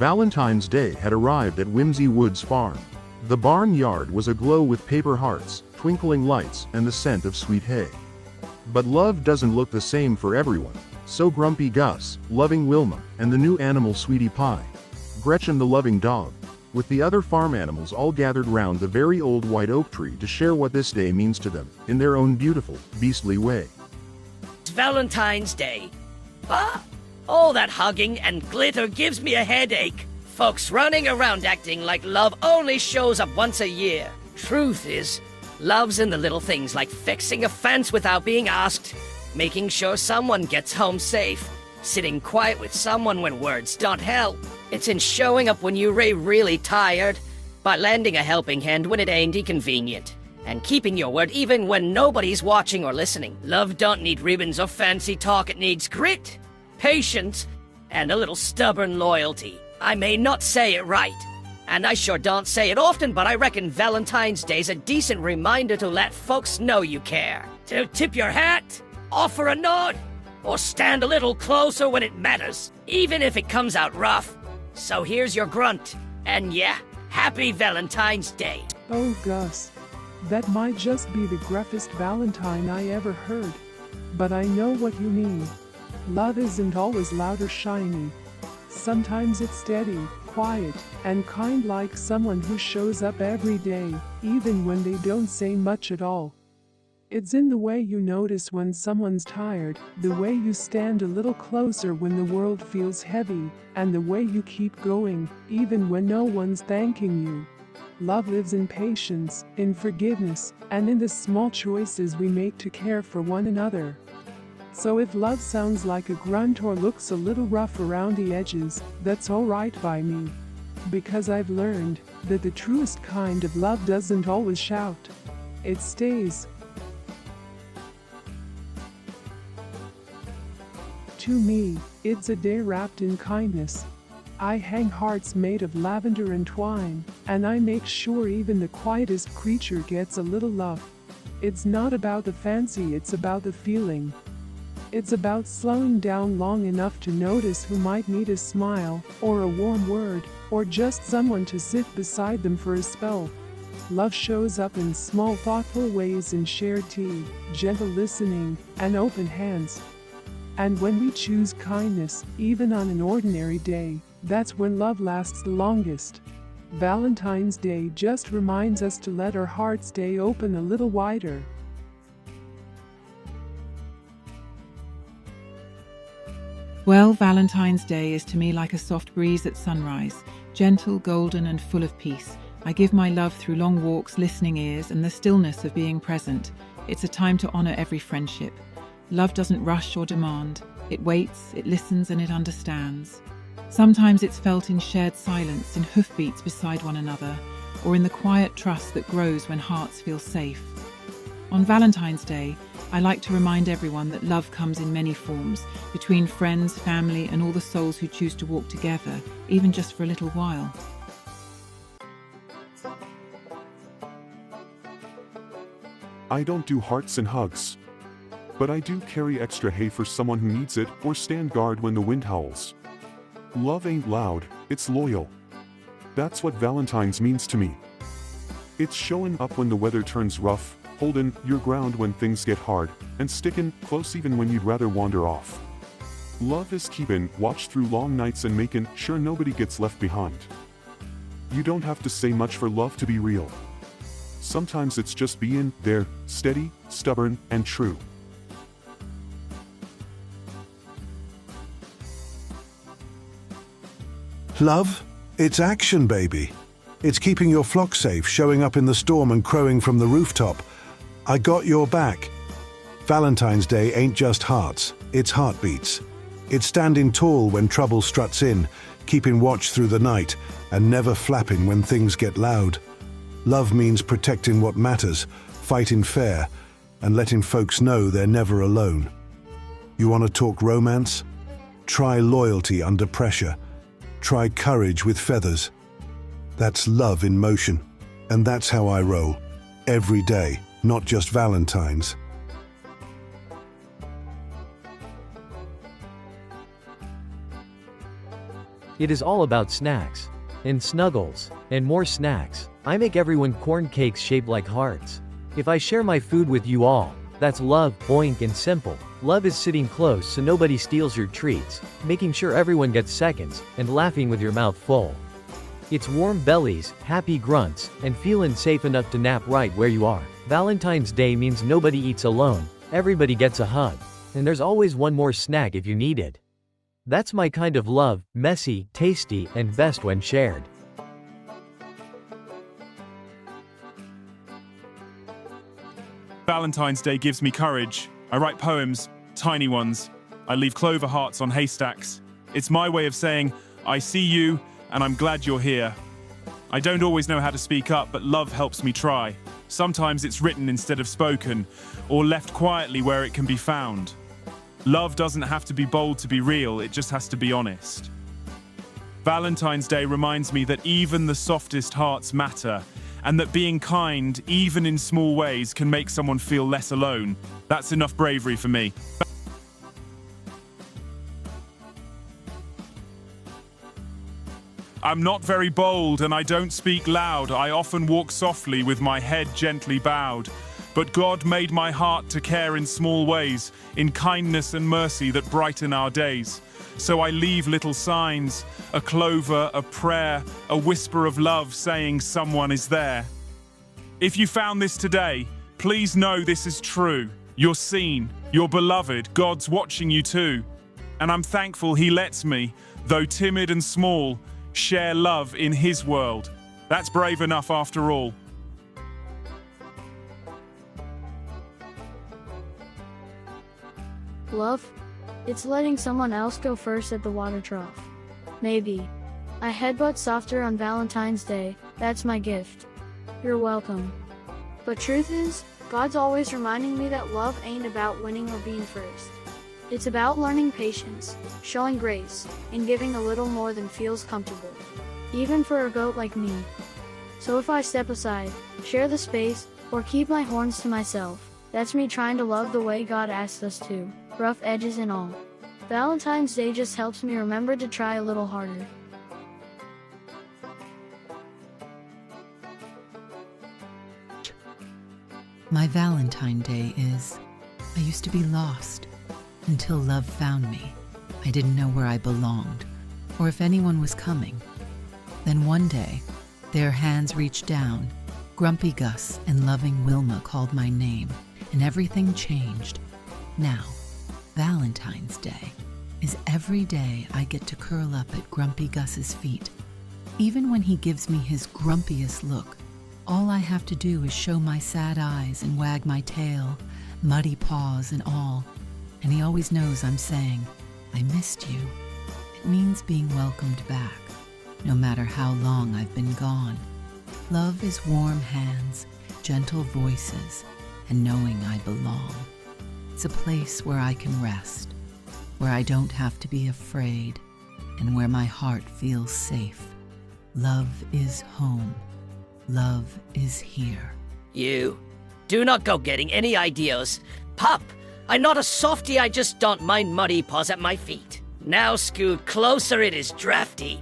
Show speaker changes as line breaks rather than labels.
Valentine's Day had arrived at Whimsy Woods Farm. The barnyard was aglow with paper hearts, twinkling lights, and the scent of sweet hay. But love doesn't look the same for everyone. So grumpy Gus, loving Wilma, and the new animal Sweetie Pie, Gretchen the loving dog, with the other farm animals all gathered round the very old white oak tree to share what this day means to them, in their own beautiful, beastly way.
It's Valentine's Day. Ah, all that hugging and glitter gives me a headache. Folks running around acting like love only shows up once a year. Truth is, love's in the little things like fixing a fence without being asked, making sure someone gets home safe, sitting quiet with someone when words don't help. It's in showing up when you're really tired, by lending a helping hand when it ain't inconvenient, and keeping your word even when nobody's watching or listening. Love don't need ribbons or fancy talk, it needs grit, patience, and a little stubborn loyalty. I may not say it right, and I sure don't say it often, but I reckon Valentine's Day's a decent reminder to let folks know you care. To tip your hat, offer a nod, or stand a little closer when it matters, even if it comes out rough. So here's your grunt, and yeah, happy Valentine's Day.
Oh Gus, that might just be the gruffest Valentine I ever heard. But I know what you mean. Love isn't always loud or shiny. Sometimes it's steady, quiet, and kind, like someone who shows up every day, even when they don't say much at all. It's in the way you notice when someone's tired, the way you stand a little closer when the world feels heavy, and the way you keep going, even when no one's thanking you. Love lives in patience, in forgiveness, and in the small choices we make to care for one another. So if love sounds like a grunt or looks a little rough around the edges, that's alright by me. Because I've learned that the truest kind of love doesn't always shout. It stays. To me, it's a day wrapped in kindness. I hang hearts made of lavender and twine, and I make sure even the quietest creature gets a little love. It's not about the fancy, it's about the feeling. It's about slowing down long enough to notice who might need a smile, or a warm word, or just someone to sit beside them for a spell. Love shows up in small, thoughtful ways, in shared tea, gentle listening, and open hands. And when we choose kindness, even on an ordinary day, that's when love lasts the longest. Valentine's Day just reminds us to let our hearts stay open a little wider.
Well, Valentine's Day is to me like a soft breeze at sunrise, gentle, golden, and full of peace. I give my love through long walks, listening ears, and the stillness of being present. It's a time to honor every friendship. Love doesn't rush or demand. It waits, it listens, and it understands. Sometimes it's felt in shared silence, in hoofbeats beside one another, or in the quiet trust that grows when hearts feel safe. On Valentine's Day, I like to remind everyone that love comes in many forms, between friends, family, and all the souls who choose to walk together, even just for a little while.
I don't do hearts and hugs. But I do carry extra hay for someone who needs it, or stand guard when the wind howls. Love ain't loud, it's loyal. That's what Valentine's means to me. It's showing up when the weather turns rough, holding your ground when things get hard, and sticking close even when you'd rather wander off. Love is keeping watch through long nights and making sure nobody gets left behind. You don't have to say much for love to be real. Sometimes it's just being there, steady, stubborn, and true.
Love? It's action, baby. It's keeping your flock safe, showing up in the storm and crowing from the rooftop. I got your back. Valentine's Day ain't just hearts, it's heartbeats. It's standing tall when trouble struts in, keeping watch through the night, and never flapping when things get loud. Love means protecting what matters, fighting fair, and letting folks know they're never alone. You want to talk romance? Try loyalty under pressure. Try courage with feathers. That's love in motion. And that's how I roll. Every day, not just Valentine's.
It is all about snacks. And snuggles. And more snacks. I make everyone corn cakes shaped like hearts. If I share my food with you all, that's love, boink and simple. Love is sitting close so nobody steals your treats, making sure everyone gets seconds, and laughing with your mouth full. It's warm bellies, happy grunts, and feeling safe enough to nap right where you are. Valentine's Day means nobody eats alone, everybody gets a hug. And there's always one more snack if you need it. That's my kind of love, messy, tasty, and best when shared.
Valentine's Day gives me courage. I write poems, tiny ones. I leave clover hearts on haystacks. It's my way of saying, I see you, and I'm glad you're here. I don't always know how to speak up, but love helps me try. Sometimes it's written instead of spoken, or left quietly where it can be found. Love doesn't have to be bold to be real, it just has to be honest. Valentine's Day reminds me that even the softest hearts matter, and that being kind, even in small ways, can make someone feel less alone. That's enough bravery for me. I'm not very bold and I don't speak loud. I often walk softly with my head gently bowed. But God made my heart to care in small ways, in kindness and mercy that brighten our days. So I leave little signs, a clover, a prayer, a whisper of love saying someone is there. If you found this today, please know this is true. You're seen, you're beloved, God's watching you too. And I'm thankful He lets me, though timid and small, share love in His world. That's brave enough after all.
Love? It's letting someone else go first at the water trough. Maybe. I headbutt softer on Valentine's Day, that's my gift. You're welcome. But truth is, God's always reminding me that love ain't about winning or being first. It's about learning patience, showing grace, and giving a little more than feels comfortable. Even for a goat like me. So if I step aside, share the space, or keep my horns to myself, that's me trying to love the way God asked us to, rough edges and all. Valentine's Day just helps me remember to try a little harder.
My Valentine Day is, I used to be lost, until love found me. I didn't know where I belonged, or if anyone was coming. Then one day, their hands reached down, Grumpy Gus and loving Wilma called my name, and everything changed. Now, Valentine's Day is every day I get to curl up at Grumpy Gus's feet. Even when he gives me his grumpiest look, all I have to do is show my sad eyes and wag my tail, muddy paws and all, and he always knows I'm saying, I missed you. It means being welcomed back, no matter how long I've been gone. Love is warm hands, gentle voices, and knowing I belong. It's a place where I can rest, where I don't have to be afraid, and where my heart feels safe. Love is home. Love is here.
You, do not go getting any ideas. Pup, I'm not a softie, I just don't mind muddy paws at my feet. Now scoot closer, it is drafty.